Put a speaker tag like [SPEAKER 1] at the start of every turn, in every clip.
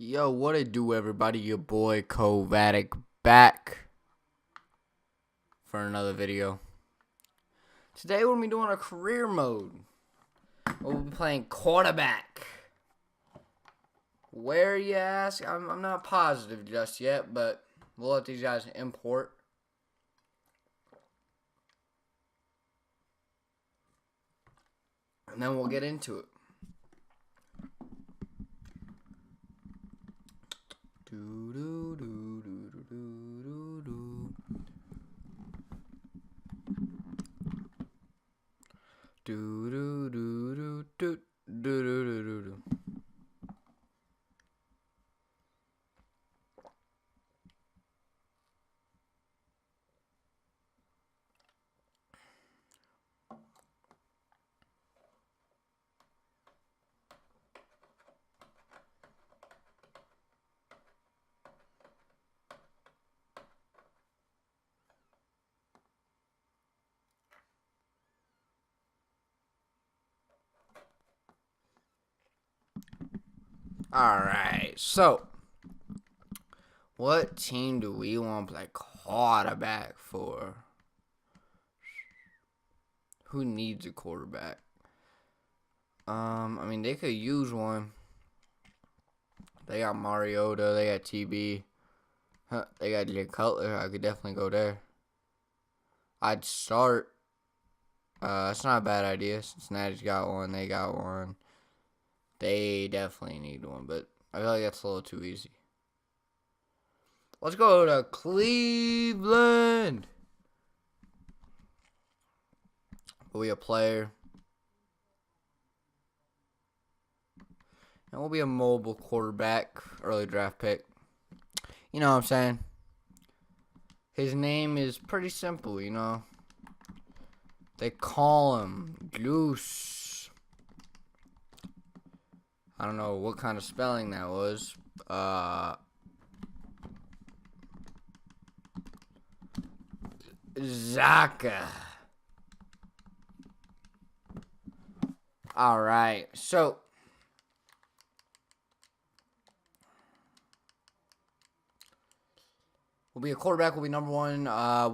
[SPEAKER 1] Yo, what it do, everybody? Your boy Kovatic back for another video. Today we're gonna be doing a career mode. We'll be playing quarterback. Where, you ask? I'm not positive just yet, but we'll let these guys import. And then we'll get into it. Do do do do do do do do do do do do do do do do. Alright, so what team do we want to play quarterback for? Who needs a quarterback? I mean, they could use one. They got Mariota, they got TB, they got Jay Cutler. I could definitely go there. I'd start. It's not a bad idea. Cincinnati's got one, they got one. They definitely need one, but I feel like that's a little too easy. Let's go to Cleveland. We'll be a player. And we'll be a mobile quarterback, early draft pick. You know what I'm saying? His name is pretty simple, you know. They call him Goose. I don't know what kind of spelling that was. Zaka. Alright, so we'll be a quarterback. We'll be number one.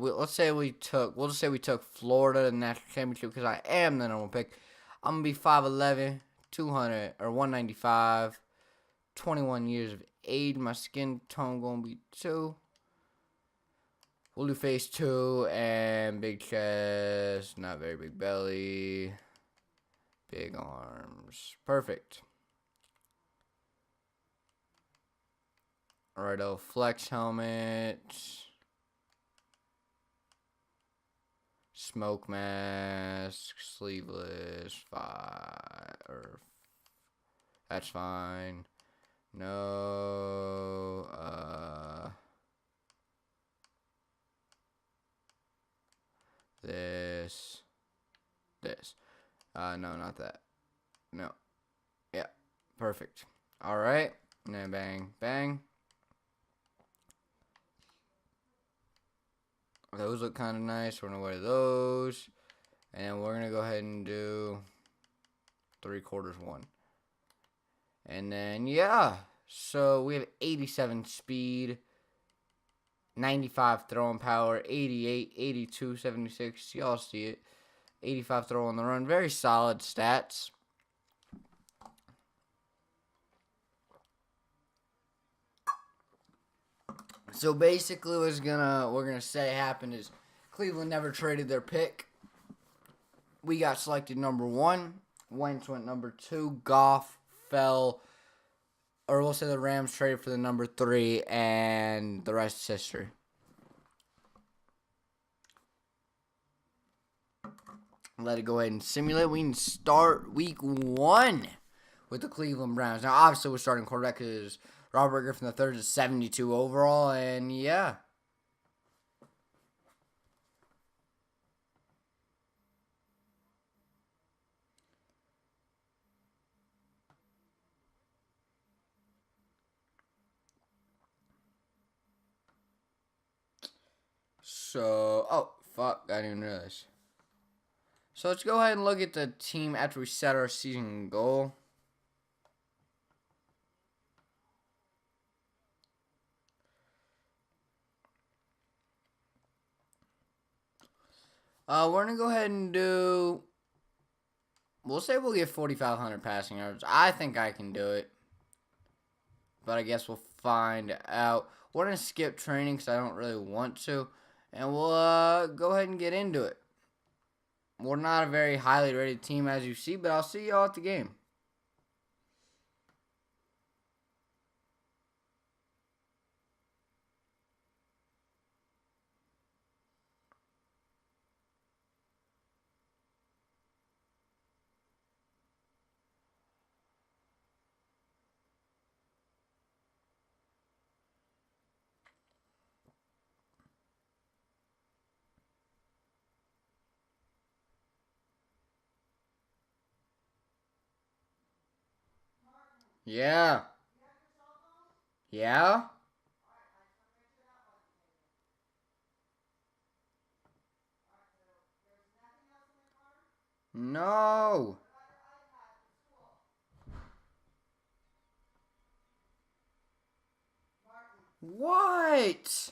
[SPEAKER 1] We'll just say we took Florida in the national championship because I am the number one pick. I'm gonna be 5'11", 200 or 195, 21 years of age. My skin tone gonna be 2. We'll do face 2 and big chest, not very big belly, big arms. Perfect. Alright, flex helmet, smoke mask, sleeveless, that's fine. No, this, no, not that, no, yeah, perfect. Alright, and then bang, bang. Those look kind of nice. We're going to wear those. And we're going to go ahead and do 3/4 1. And then, yeah. So, we have 87 speed, 95 throwing power, 88, 82, 76. Y'all see it. 85 throw on the run. Very solid stats. So basically, what's we're gonna say happened is Cleveland never traded their pick. We got selected number 1. Wentz went number 2. Goff fell, or we'll say the Rams traded for the number 3, and the rest is history. Let it go ahead and simulate. We can start week 1 with the Cleveland Browns. Now, obviously, we're starting quarterback because Robert Griffin III is 72 overall, and yeah. So, oh, fuck, I didn't realize. So let's go ahead and look at the team after we set our season goal. We're going to go ahead and do. We'll say we'll get 4,500 passing yards. I think I can do it. But I guess we'll find out. We're going to skip training because I don't really want to. And we'll go ahead and get into it. We're not a very highly rated team, as you see, but I'll see y'all at the game. Yeah. Yeah? No. What?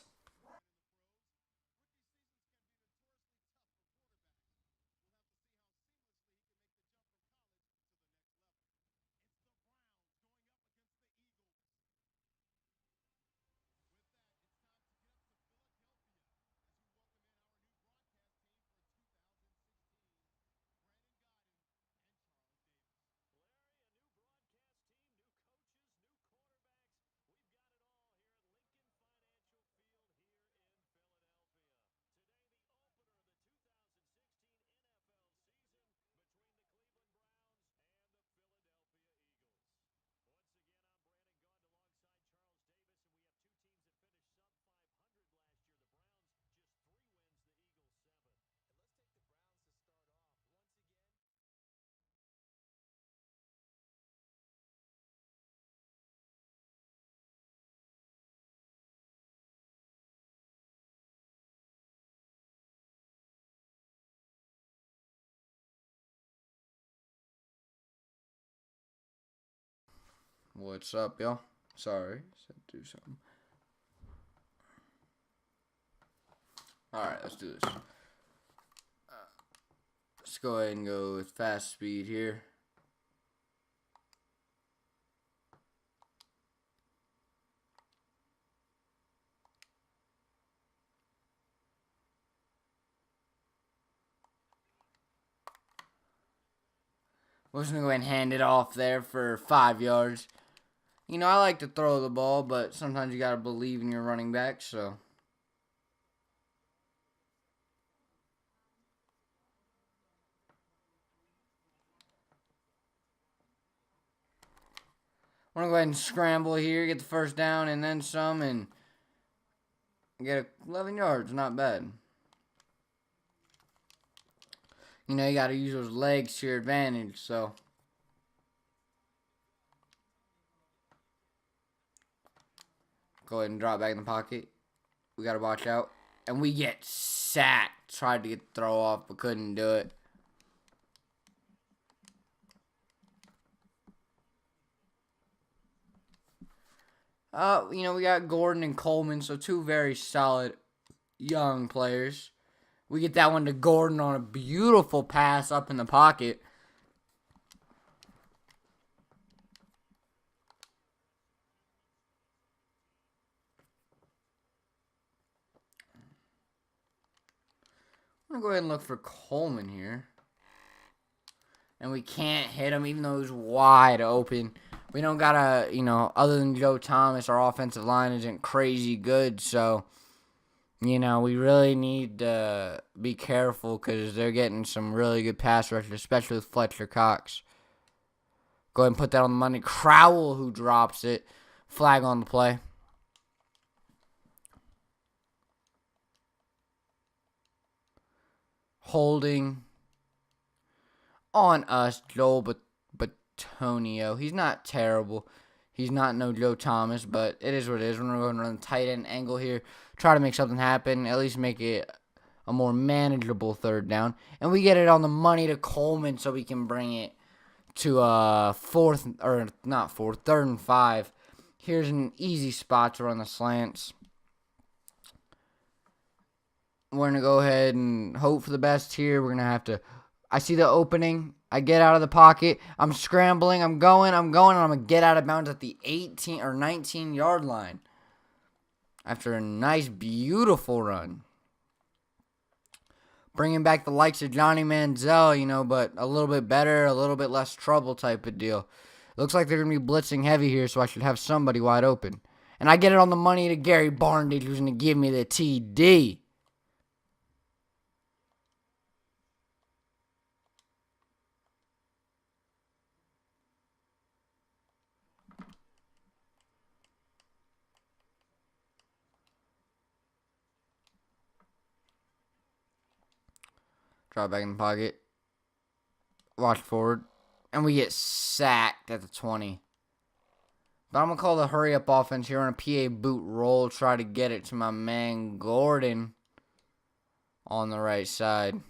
[SPEAKER 1] What's up, y'all? Sorry. Said do something. Alright, let's do this. Let's go ahead and go with fast speed here. We're just going to go ahead and hand it off there for 5 yards. You know, I like to throw the ball, but sometimes you got to believe in your running back, so. We're going to go ahead and scramble here, get the first down and then some, and get 11 yards. Not bad. You know, you got to use those legs to your advantage, so. Go ahead and drop back in the pocket. We got to watch out. And we get sacked. Tried to get the throw off, but couldn't do it. You know, we got Gordon and Coleman, so two very solid young players. We get that one to Gordon on a beautiful pass up in the pocket. I'm going to go ahead and look for Coleman here. And we can't hit him even though he's wide open. We don't got to, you know, other than Joe Thomas, our offensive line isn't crazy good. So, you know, we really need to be careful because they're getting some really good pass rushers, especially with Fletcher Cox. Go ahead and put that on the money. Crowell who drops it. Flag on the play. Holding on us, Joel Batonio. He's not terrible. He's not no Joe Thomas, but it is what it is. We're going to run tight end angle here. Try to make something happen. At least make it a more manageable third down. And we get it on the money to Coleman so we can bring it to third and 5. Here's an easy spot to run the slants. We're going to go ahead and hope for the best here. We're going to have to... I see the opening. I get out of the pocket. I'm scrambling. I'm going, and I'm going to get out of bounds at the 18 or 19-yard line. After a nice, beautiful run. Bringing back the likes of Johnny Manziel, but a little bit better, a little bit less trouble type of deal. Looks like they're going to be blitzing heavy here, so I should have somebody wide open. And I get it on the money to Gary Barndage, who's going to give me the TD. Drop back in the pocket. Watch forward. And we get sacked at the 20. But I'm going to call the hurry-up offense here on a PA boot roll. Try to get it to my man Gordon on the right side.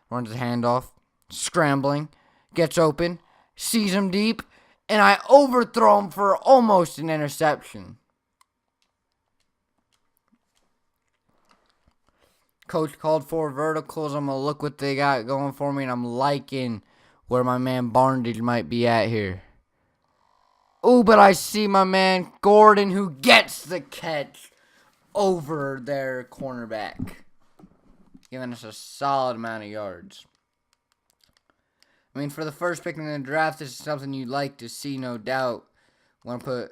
[SPEAKER 1] Runs the handoff. Scrambling. Gets open. Sees him deep. And I overthrow him for almost an interception. Coach called for verticals. I'm going to look what they got going for me, and I'm liking where my man Barndage might be at here. Oh, but I see my man Gordon, who gets the catch over their cornerback, giving us a solid amount of yards. I mean, for the first pick in the draft, this is something you'd like to see, no doubt. Want to put,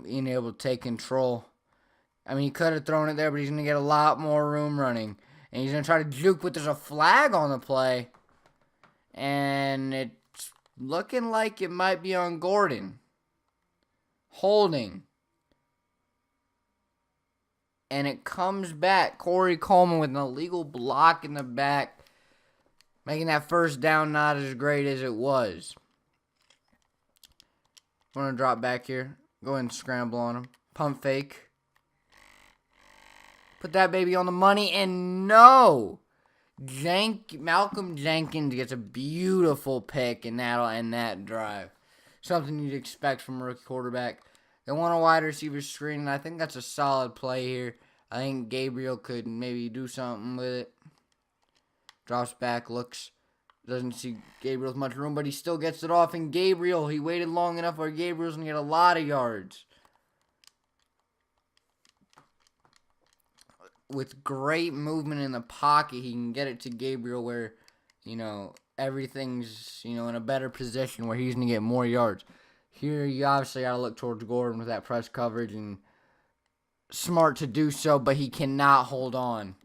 [SPEAKER 1] being able to take control. I mean, he could have thrown it there, but he's going to get a lot more room running. And he's going to try to juke, but there's a flag on the play. And it's looking like it might be on Gordon. Holding. And it comes back. Corey Coleman with an illegal block in the back. Making that first down not as great as it was. We're going to drop back here. Go ahead and scramble on him. Pump fake. Put that baby on the money, and no! Malcolm Jenkins gets a beautiful pick, and that'll end that drive. Something you'd expect from a rookie quarterback. They want a wide receiver screen, and I think that's a solid play here. I think Gabriel could maybe do something with it. Drops back, looks. Doesn't see Gabriel with much room, but he still gets it off, and Gabriel, he waited long enough where Gabriel's going to get a lot of yards. With great movement in the pocket, he can get it to Gabriel where, everything's, in a better position where he's going to get more yards. Here, you obviously got to look towards Gordon with that press coverage, and smart to do so, but he cannot hold on.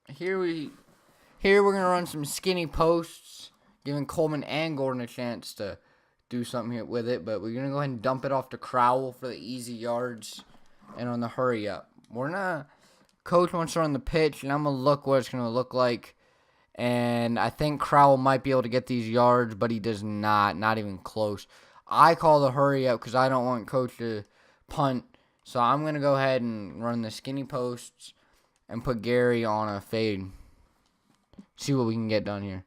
[SPEAKER 1] Here we're going to run some skinny posts, giving Coleman and Gordon a chance to do something here with it, but we're going to go ahead and dump it off to Crowell for the easy yards and on the hurry up. Coach wants to run the pitch, and I'm going to look what it's going to look like, and I think Crowell might be able to get these yards, but he does not even close. I call the hurry up because I don't want Coach to punt, so I'm going to go ahead and run the skinny posts and put Gary on a fade. See what we can get done here.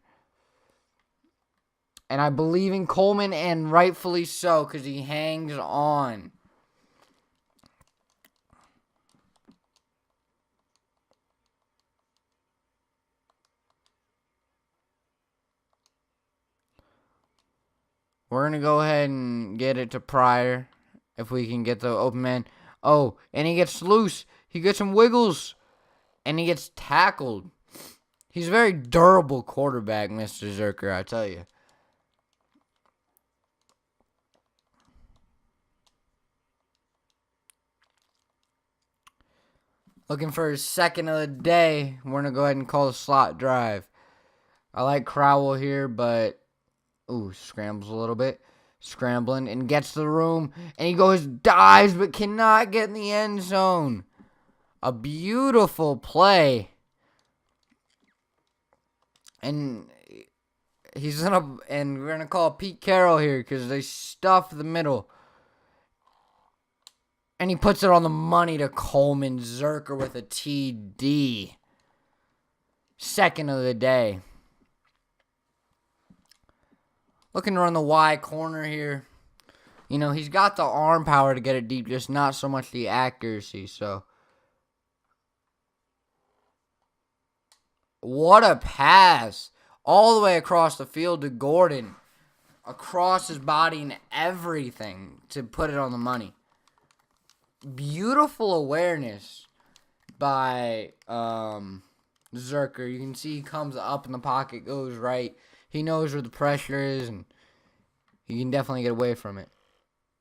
[SPEAKER 1] And I believe in Coleman, and rightfully so, because he hangs on. We're going to go ahead and get it to Pryor, if we can get the open man. Oh, and he gets loose. He gets some wiggles, and he gets tackled. He's a very durable quarterback, Mr. Zerker, I tell you. Looking for his second of the day. We're going to go ahead and call the slot drive. I like Crowell here, but... Ooh, scrambles a little bit. Scrambling and gets to the room. And he goes, dives, but cannot get in the end zone. A beautiful play. And we're going to call Pete Carroll here because they stuff the middle. And he puts it on the money to Coleman. Zerker with a TD. Second of the day. Looking to run the Y corner here. He's got the arm power to get it deep, just not so much the accuracy. So, what a pass. All the way across the field to Gordon. Across his body and everything to put it on the money. Beautiful awareness by Zerker. You can see he comes up in the pocket, goes right. He knows where the pressure is, and he can definitely get away from it.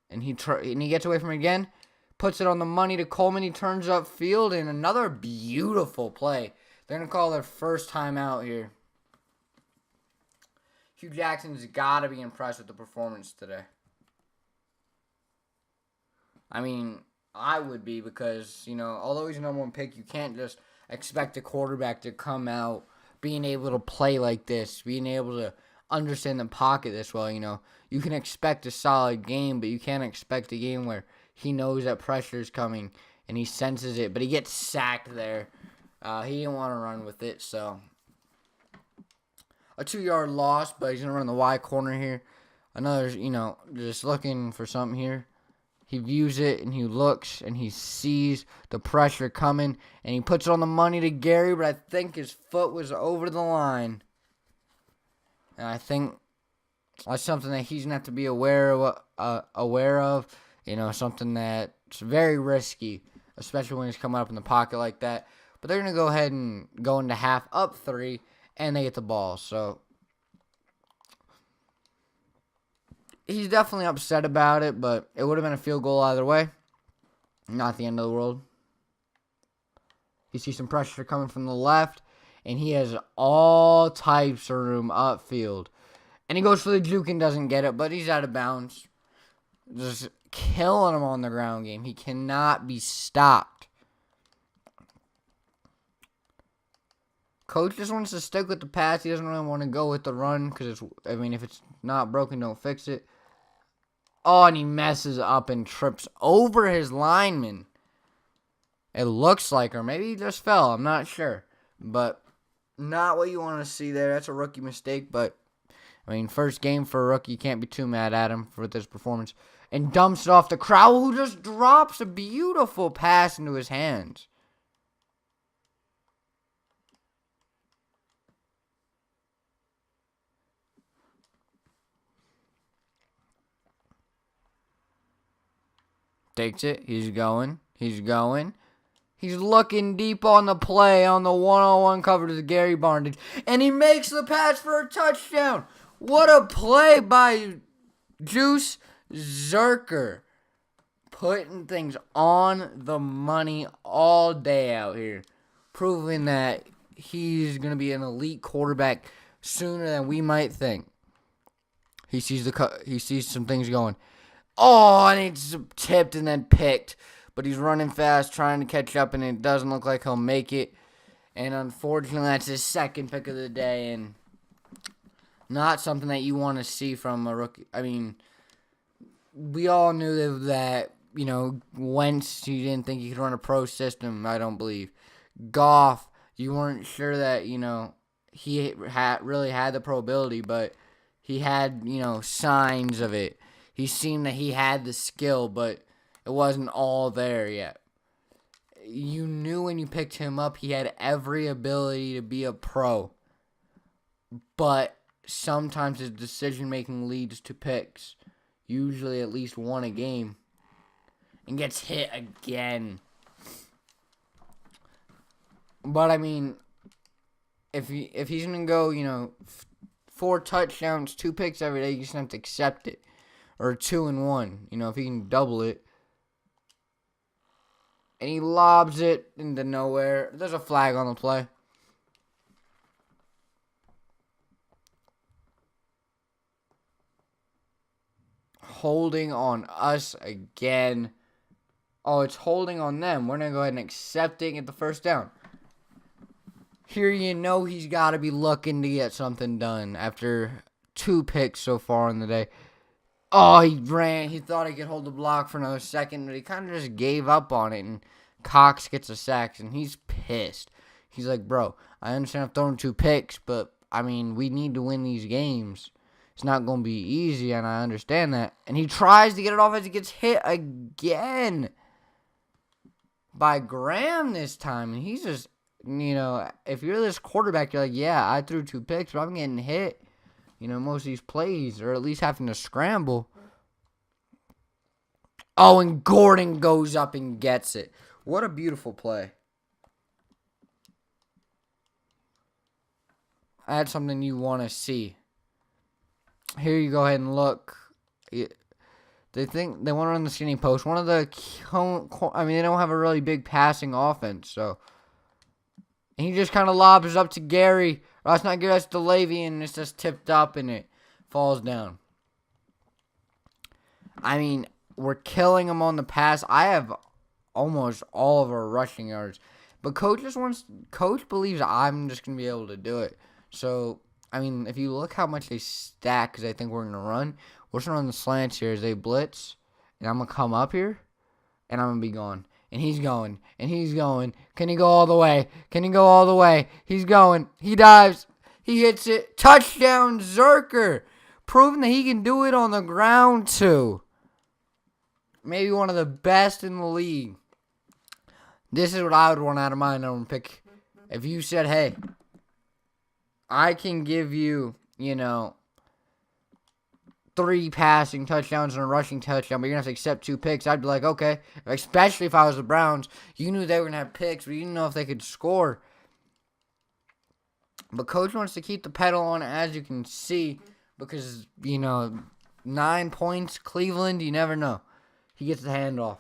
[SPEAKER 1] And he gets away from it again, puts it on the money to Coleman. He turns up field, and another beautiful play. They're going to call their first timeout here. Hugh Jackson's got to be impressed with the performance today. I mean, I would be because, although he's a number one pick, you can't just expect a quarterback to come out being able to play like this, being able to understand the pocket this well. You can expect a solid game, but you can't expect a game where he knows that pressure is coming and he senses it, but he gets sacked there. He didn't want to run with it, so a 2-yard loss, but he's going to run the Y corner here. Another, just looking for something here. He views it, and he looks, and he sees the pressure coming, and he puts it on the money to Gary, but I think his foot was over the line. And I think that's something that he's going to have to be aware of. Something that's very risky, especially when he's coming up in the pocket like that. But they're going to go ahead and go into half up 3, and they get the ball. So he's definitely upset about it, but it would have been a field goal either way. Not the end of the world. You see some pressure coming from the left, and he has all types of room upfield. And he goes for the juke and doesn't get it, but he's out of bounds. Just killing him on the ground game. He cannot be stopped. Coach just wants to stick with the pass. He doesn't really want to go with the run because, if it's not broken, don't fix it. Oh, and he messes up and trips over his lineman. It looks like, or maybe he just fell. I'm not sure. But not what you want to see there. That's a rookie mistake. But, first game for a rookie. You can't be too mad at him for this performance. And dumps it off to Crowell, who just drops a beautiful pass into his hands. Takes it. He's going. He's looking deep on the play on the one-on-one coverage of Gary Barnes. And he makes the pass for a touchdown. What a play by Juice Zerker. Putting things on the money all day out here. Proving that he's going to be an elite quarterback sooner than we might think. He sees some things going. Oh, and it's tipped and then picked. But he's running fast, trying to catch up, and it doesn't look like he'll make it. And unfortunately, that's his second pick of the day, and not something that you want to see from a rookie. We all knew that, Wentz, you didn't think he could run a pro system, I don't believe. Goff, you weren't sure that, he really had the pro ability, but he had, signs of it. He seemed that he had the skill, but it wasn't all there yet. You knew when you picked him up, he had every ability to be a pro. But sometimes his decision-making leads to picks. Usually at least one a game. And gets hit again. But, if he's going to go, 4 touchdowns, 2 picks every day, you just have to accept it. Or 2 and 1, if he can double it. And he lobs it into nowhere. There's a flag on the play. Holding on us again. Oh, it's holding on them. We're going to go ahead and accept it and get the first down. Here he's got to be looking to get something done after 2 picks so far in the day. Oh, he ran. He thought he could hold the block for another second, but he kind of just gave up on it, and Cox gets a sack, and he's pissed. He's like, bro, I understand I've thrown 2 picks, but, we need to win these games. It's not going to be easy, and I understand that. And he tries to get it off as he gets hit again by Graham this time. And he's just, if you're this quarterback, you're like, yeah, I threw 2 picks, but I'm getting hit, most of these plays, or at least having to scramble. Oh, and Gordon goes up and gets it. What a beautiful play. That's something you want to see. Here you go ahead and look. They think they want to run the skinny post. One of the, they don't have a really big passing offense, so. And he just kind of lobs up to Gary. Or that's not Gary, that's DeLavy, and it's just tipped up and it falls down. I mean, we're killing him on the pass. I have almost all of our rushing yards. But Coach believes I'm just going to be able to do it. So, I mean, if you look how much they stack, because I think we're going to run, we're just going to run the slants here as they blitz. And I'm going to come up here, and I'm going to be gone. And he's going, and he's going. Can he go all the way? Can he go all the way? He's going. He dives. He hits it. Touchdown, Zerker. Proving that he can do it on the ground, too. Maybe one of the best in the league. This is what I would want out of my number one pick. If you said, hey, I can give you, 3 passing touchdowns and a rushing touchdown, but you're going to have to accept 2 picks, I'd be like, okay. Especially if I was the Browns. You knew they were going to have picks, but you didn't know if they could score. But Coach wants to keep the pedal on, as you can see, because, 9 points, Cleveland, you never know. He gets the handoff.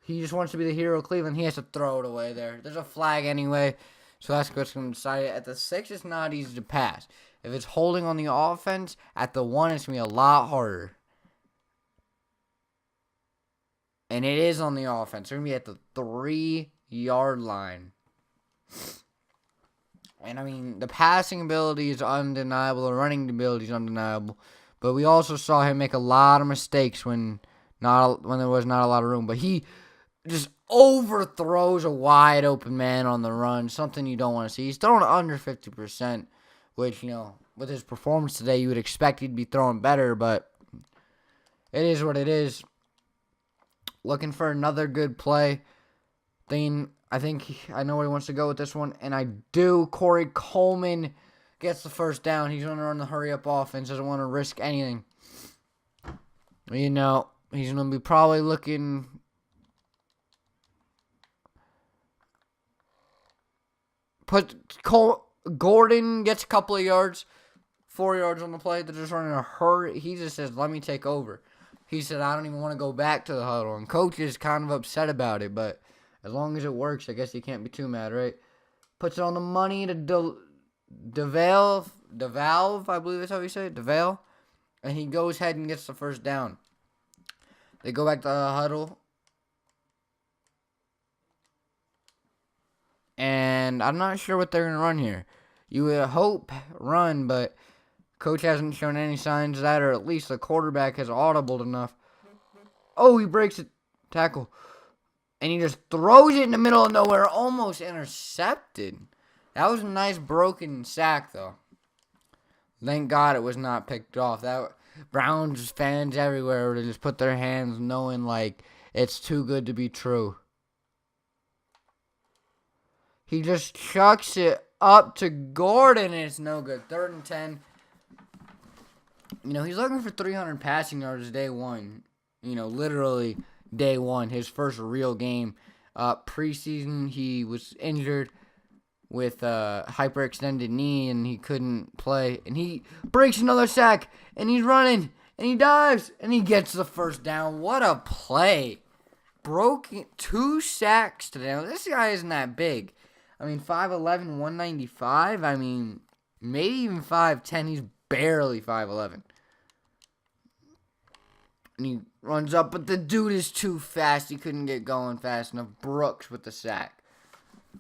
[SPEAKER 1] He just wants to be the hero of Cleveland. He has to throw it away there. There's a flag anyway, so that's what's going to decide it. At the 6, it's not easy to pass. If it's holding on the offense, at the 1, it's going to be a lot harder. And it is on the offense. They're going to be at the 3-yard line. And, I mean, the passing ability is undeniable. The running ability is undeniable. But we also saw him make a lot of mistakes when there was not a lot of room. But he just overthrows a wide open man on the run. Something you don't want to see. He's throwing under 50%, which, with his performance today, you would expect he'd be throwing better. But it is what it is. Looking for another good play. I think I know where he wants to go with this one, and I do. Corey Coleman gets the first down. He's going to run the hurry-up offense. Doesn't want to risk anything. He's going to be probably looking. Gordon gets a couple of yards, 4 yards on the play. They're just running a hurry. He just says, let me take over. He said, I don't even want to go back to the huddle. And Coach is kind of upset about it, but as long as it works, I guess you can't be too mad, right? Puts it on the money to DeValve, I believe that's how you say it, DeVale. And he goes ahead and gets the first down. They go back to the huddle. And I'm not sure what they're going to run here. You would hope run, but Coach hasn't shown any signs of that, or at least the quarterback has audibled enough. Oh, he breaks it. Tackle. And he just throws it in the middle of nowhere, almost intercepted. That was a nice broken sack, though. Thank God it was not picked off. Browns fans everywhere would just put their hands knowing, like, it's too good to be true. He just chucks it up to Gordon, and it's no good. 3rd and 10. He's looking for 300 passing yards day one. Literally day one, his first real game. Preseason, he was injured with a hyperextended knee, and he couldn't play. And he breaks another sack, and he's running, and he dives, and he gets the first down. What a play. Broke 2 sacks today. Now, this guy isn't that big. 5'11", 195. Maybe even 5'10". He's barely 5'11". And he runs up, but the dude is too fast. He couldn't get going fast enough. Brooks with the sack.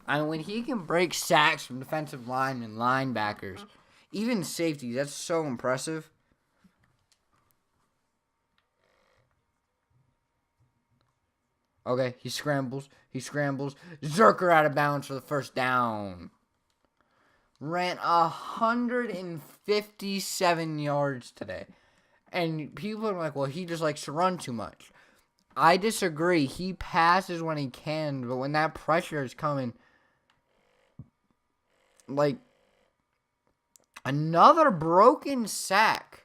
[SPEAKER 1] When he can break sacks from defensive linemen, linebackers, even safety, that's so impressive. Okay, he scrambles. Zerker out of bounds for the first down. ran 157 yards today. And people are like, well, he just likes to run too much. I disagree. He passes when he can, but when that pressure is coming, like, another broken sack.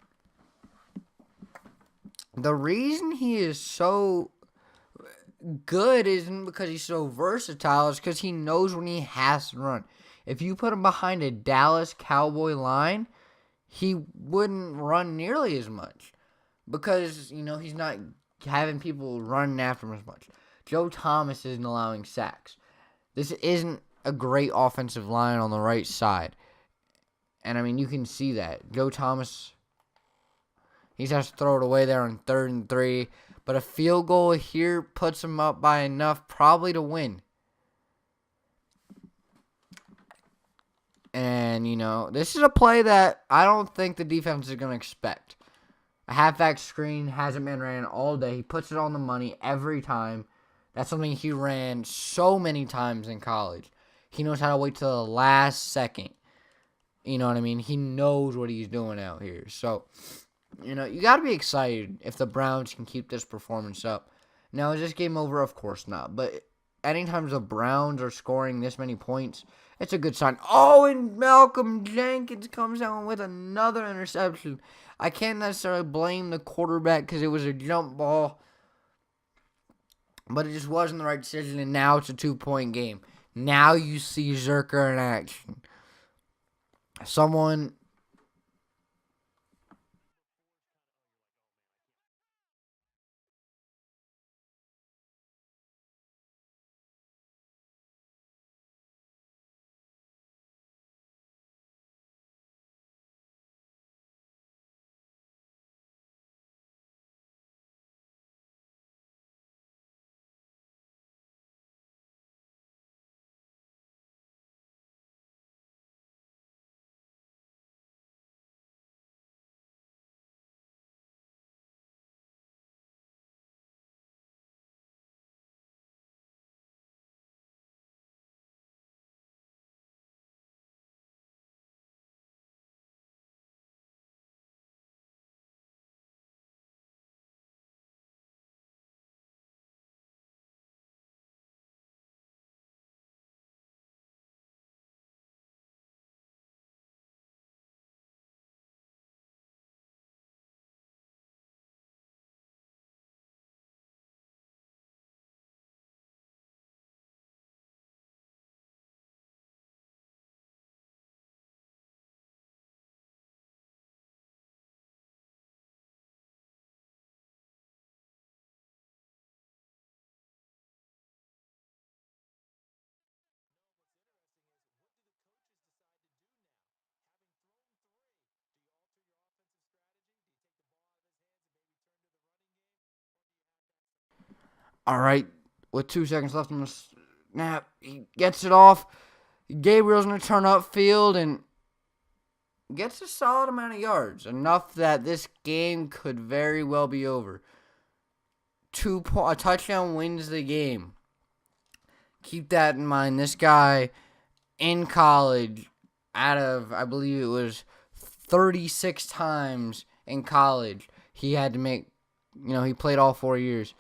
[SPEAKER 1] The reason he is so good isn't because he's so versatile. It's because he knows when he has to run. If you put him behind a Dallas Cowboy line, he wouldn't run nearly as much because, he's not having people running after him as much. Joe Thomas isn't allowing sacks. This isn't a great offensive line on the right side. And, you can see that. Joe Thomas, he has to throw it away there on 3rd and 3. But a field goal here puts him up by enough probably to win. And, this is a play that I don't think the defense is going to expect. A halfback screen hasn't been ran all day. He puts it on the money every time. That's something he ran so many times in college. He knows how to wait till the last second. You know what I mean? He knows what he's doing out here. So, you got to be excited if the Browns can keep this performance up. Now, is this game over? Of course not. But anytime the Browns are scoring this many points, it's a good sign. Oh, and Malcolm Jenkins comes down with another interception. I can't necessarily blame the quarterback because it was a jump ball. But it just wasn't the right decision, and now it's a 2-point game. Now you see Zerker in action. All right, with 2 seconds left on the snap, he gets it off. Gabriel's going to turn upfield and gets a solid amount of yards. Enough that this game could very well be over. A touchdown wins the game. Keep that in mind. This guy in college, out of, I believe it was 36 times in college, he had to make, he played all 4 years.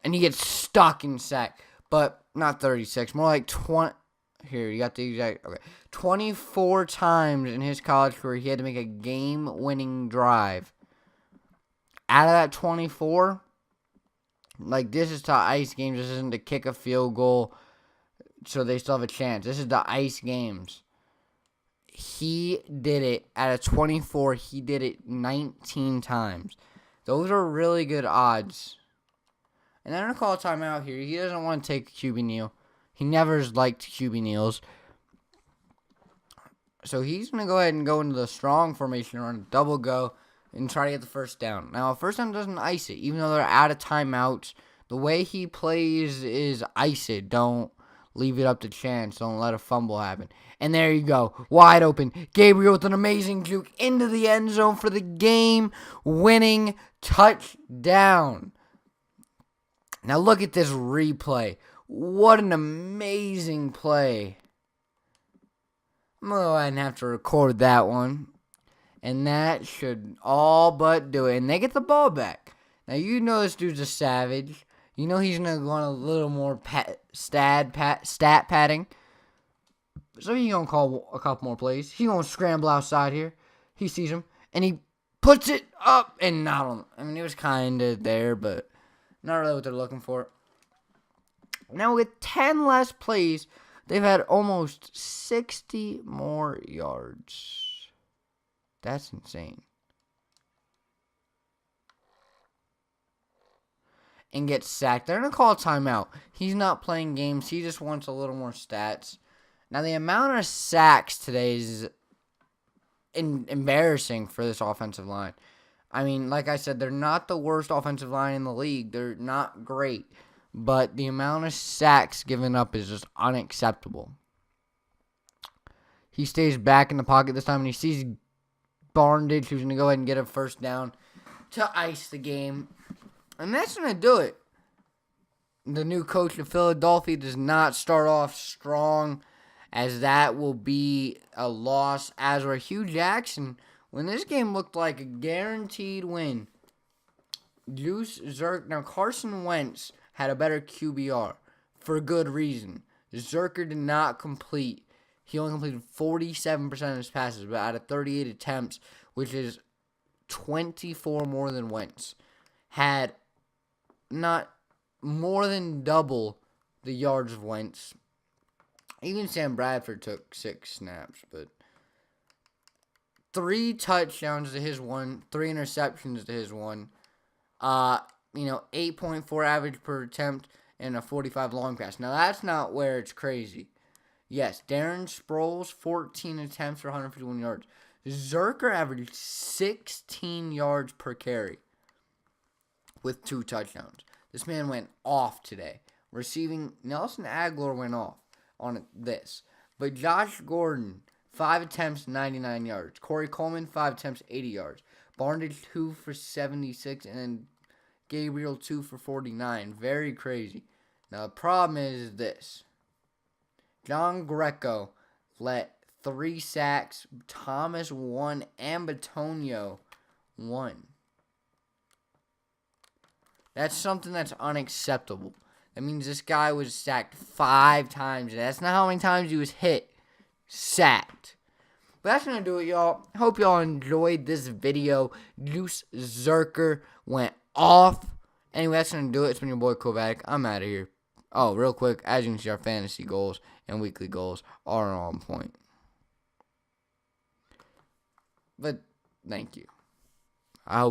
[SPEAKER 1] And he gets stuck in sack. But not 36, more like 20. Here, you got the exact. Okay. 24 times in his college career, he had to make a game-winning drive. Out of that 24, this is to ice games. This isn't to kick a field goal so they still have a chance. This is the ice games. He did it out of 24. He did it 19 times. Those are really good odds. And they're going to call a timeout here. He doesn't want to take a QB kneel. He never has liked QB kneels. So he's going to go ahead and go into the strong formation, run a double go, and try to get the first down. Now, first down doesn't ice it. Even though they're out of timeouts, the way he plays is ice it. Don't leave it up to chance. Don't let a fumble happen. And there you go. Wide open. Gabriel with an amazing juke into the end zone for the game-winning touchdown. Now look at this replay. What an amazing play. I'm going to go ahead and have to record that one. And that should all but do it. And they get the ball back. Now, you know this dude's a savage. You know he's going to go on a little more stat padding. So he's going to call a couple more plays. He's going to scramble outside here. He sees him. And he puts it up and not on. I mean, it was kind of there, but not really what they're looking for. Now, with 10 less plays, they've had almost 60 more yards. That's insane. And gets sacked. They're going to call a timeout. He's not playing games. He just wants a little more stats. Now, the amount of sacks today is embarrassing for this offensive line. I mean, like I said, they're not the worst offensive line in the league. They're not great. But the amount of sacks given up is just unacceptable. He stays back in the pocket this time, and he sees Barndage, who's going to go ahead and get a first down to ice the game. And that's going to do it. The new coach of Philadelphia does not start off strong, as that will be a loss. As were Hugh Jackson, when this game looked like a guaranteed win. Now Carson Wentz had a better QBR for good reason. Zerker did not complete. He only completed 47% of his passes, but out of 38 attempts, which is 24 more than Wentz, had not more than double the yards of Wentz. Even Sam Bradford took 6 snaps, but 3 touchdowns to his 1, 3 interceptions to his 1. 8.4 average per attempt and a 45 long pass. Now, that's not where it's crazy. Yes, Darren Sproles, 14 attempts for 151 yards. Zerker averaged 16 yards per carry with 2 touchdowns. This man went off today. Receiving, Nelson Aguilar went off on this. But Josh Gordon, 5 attempts, 99 yards. Corey Coleman, 5 attempts, 80 yards. Barndage, 2 for 76, and then Gabriel, 2 for 49. Very crazy. Now, the problem is this. John Greco let 3 sacks. Thomas 1, and Batonio 1. That's something that's unacceptable. That means this guy was sacked 5 times. That's not how many times he was hit. Sacked. But that's going to do it, y'all. Hope y'all enjoyed this video. Juice Zerker went off. Anyway, that's going to do it. It's been your boy, Kovac. I'm out of here. Oh, real quick, as you can see, our fantasy goals and weekly goals are on point. But, thank you. I hope